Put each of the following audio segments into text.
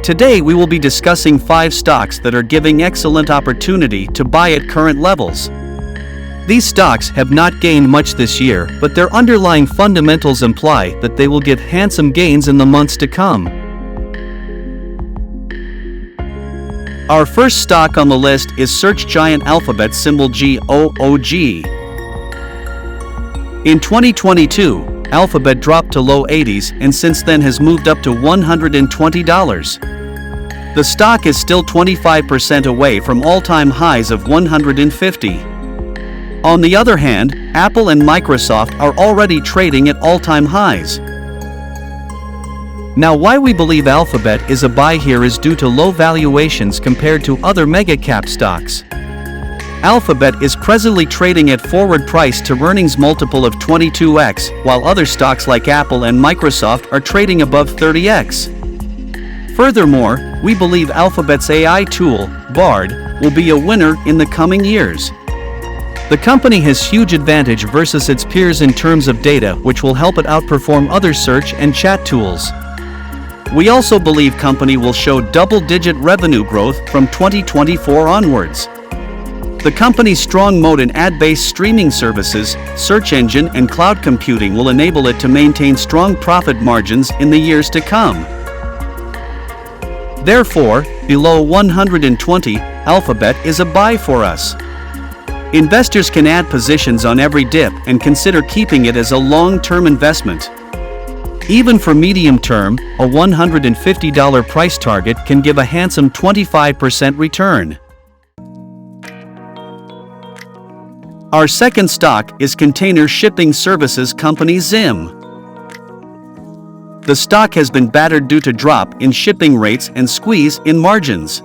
Today we will be discussing 5 stocks that are giving excellent opportunity to buy at current levels. These stocks have not gained much this year, but their underlying fundamentals imply that they will give handsome gains in the months to come. Our first stock on the list is search giant Alphabet, symbol GOOG. In 2022, Alphabet dropped to low 80s and since then has moved up to $120. The stock is still 25% away from all-time highs of 150. On the other hand, Apple and Microsoft are already trading at all-time highs. Now, why we believe Alphabet is a buy here is due to low valuations compared to other mega-cap stocks. Alphabet is presently trading at forward price to earnings multiple of 22x, while other stocks like Apple and Microsoft are trading above 30x. Furthermore, we believe Alphabet's AI tool, Bard, will be a winner in the coming years. The company has huge advantage versus its peers in terms of data, which will help it outperform other search and chat tools. We also believe company will show double-digit revenue growth from 2024 onwards. The company's strong moat in ad-based streaming services, search engine and cloud computing will enable it to maintain strong profit margins in the years to come. Therefore, below 120, Alphabet is a buy for us. Investors can add positions on every dip and consider keeping it as a long-term investment. Even for medium term, a $150 price target can give a handsome 25% return. Our second stock is container shipping services company Zim. The stock has been battered due to drop in shipping rates and squeeze in margins.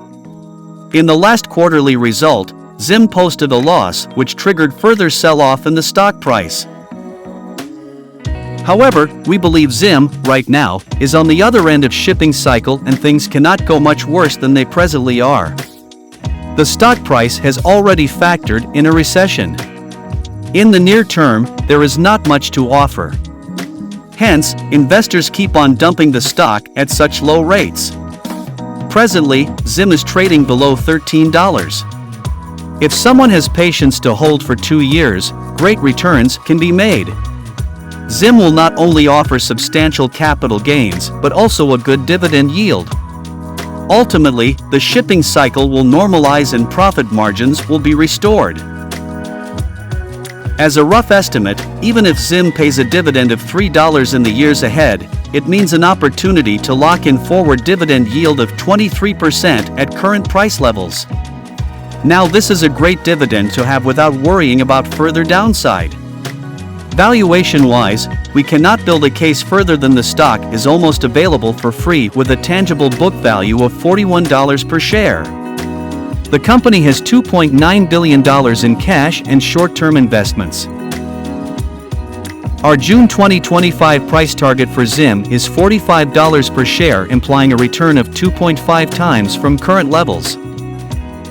In the last quarterly result, Zim posted a loss, which triggered further sell-off in the stock price. However, we believe Zim, right now, is on the other end of shipping cycle and things cannot go much worse than they presently are. The stock price has already factored in a recession. In the near term, there is not much to offer. Hence, investors keep on dumping the stock at such low rates. Presently, Zim is trading below $13. If someone has patience to hold for 2 years, great returns can be made. Zim will not only offer substantial capital gains, but also a good dividend yield. Ultimately, the shipping cycle will normalize and profit margins will be restored. As a rough estimate, even if Zim pays a dividend of $3 in the years ahead, it means an opportunity to lock in forward dividend yield of 23% at current price levels. Now this is a great dividend to have without worrying about further downside. Valuation-wise, we cannot build a case further than the stock is almost available for free with a tangible book value of $41 per share. The company has $2.9 billion in cash and short-term investments. Our June 2025 price target for Zim is $45 per share, implying a return of 2.5 times from current levels.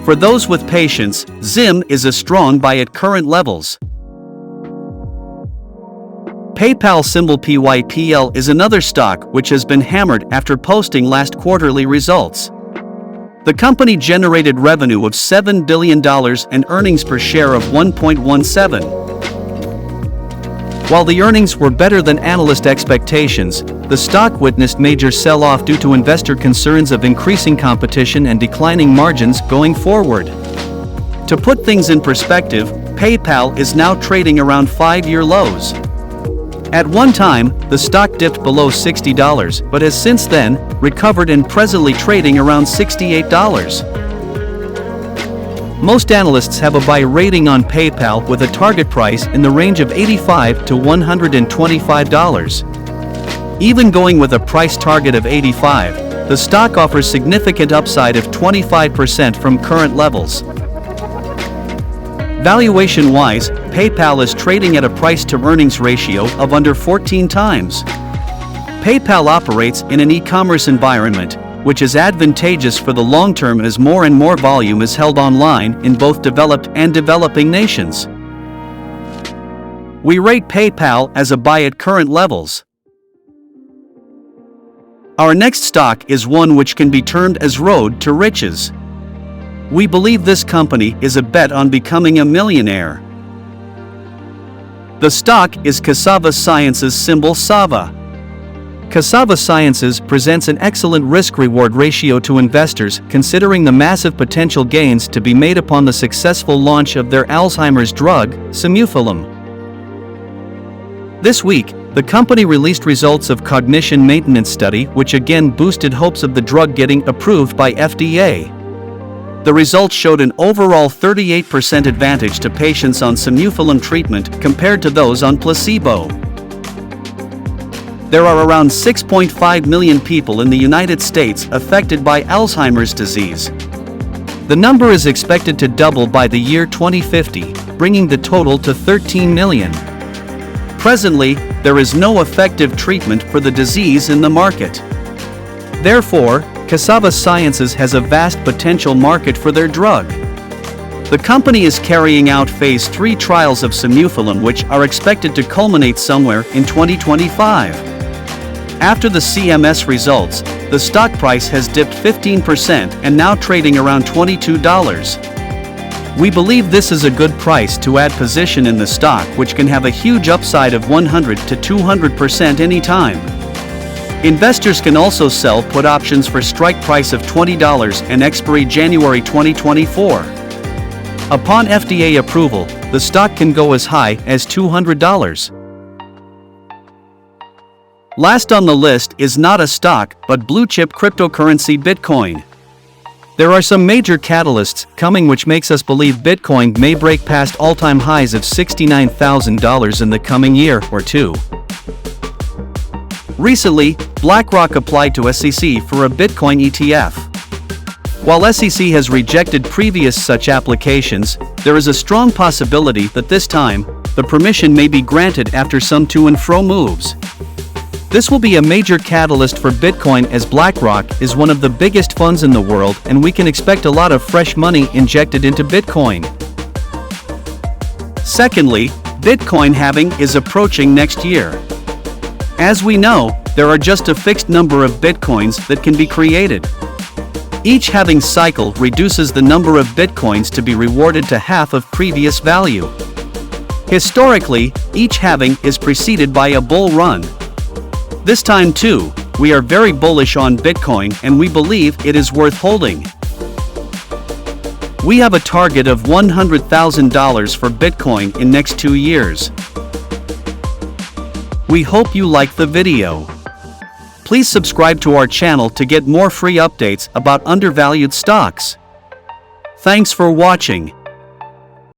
For those with patience, Zim is a strong buy at current levels. PayPal, symbol PYPL, is another stock which has been hammered after posting last quarterly results. The company generated revenue of $7 billion and earnings per share of 1.17. While the earnings were better than analyst expectations, the stock witnessed major sell-off due to investor concerns of increasing competition and declining margins going forward. To put things in perspective, PayPal is now trading around 5-year lows. At one time, the stock dipped below $60, but has since then recovered and presently trading around $68. Most analysts have a buy rating on PayPal with a target price in the range of $85 to $125. Even going with a price target of $85, the stock offers significant upside of 25% from current levels. Valuation-wise, PayPal is trading at a price-to-earnings ratio of under 14 times. PayPal operates in an e-commerce environment, which is advantageous for the long term as more and more volume is held online in both developed and developing nations. We rate PayPal as a buy at current levels. Our next stock is one which can be termed as road to riches. We believe this company is a bet on becoming a millionaire. The stock is Sava Sciences, symbol Sava. Sava Sciences presents an excellent risk-reward ratio to investors considering the massive potential gains to be made upon the successful launch of their Alzheimer's drug, Simufilm. This week, the company released results of cognition maintenance study which again boosted hopes of the drug getting approved by FDA. The results showed an overall 38% advantage to patients on Simufilm treatment compared to those on placebo. There are around 6.5 million people in the United States affected by Alzheimer's disease. The number is expected to double by the year 2050, bringing the total to 13 million. Presently, there is no effective treatment for the disease in the market. Therefore, Sava Sciences has a vast potential market for their drug. The company is carrying out phase 3 trials of Simufilm which are expected to culminate somewhere in 2025. After the CMS results, the stock price has dipped 15% and now trading around $22. We believe this is a good price to add position in the stock which can have a huge upside of 100 to 200% anytime. Investors can also sell put options for strike price of $20 and expiry January 2024. Upon FDA approval, the stock can go as high as $200. Last on the list is not a stock but blue-chip cryptocurrency Bitcoin. There are some major catalysts coming which makes us believe Bitcoin may break past all-time highs of $69,000 in the coming year or two. Recently, BlackRock applied to SEC for a Bitcoin ETF. While SEC has rejected previous such applications, there is a strong possibility that this time, the permission may be granted after some to and fro moves. This will be a major catalyst for Bitcoin as BlackRock is one of the biggest funds in the world and we can expect a lot of fresh money injected into Bitcoin. Secondly, Bitcoin halving is approaching next year. As we know, there are just a fixed number of Bitcoins that can be created. Each halving cycle reduces the number of Bitcoins to be rewarded to half of previous value. Historically, each halving is preceded by a bull run. This time too, we are very bullish on Bitcoin and we believe it is worth holding. We have a target of $100,000 for Bitcoin in next 2 years. We hope you like the video. Please subscribe to our channel to get more free updates about undervalued stocks. Thanks for watching.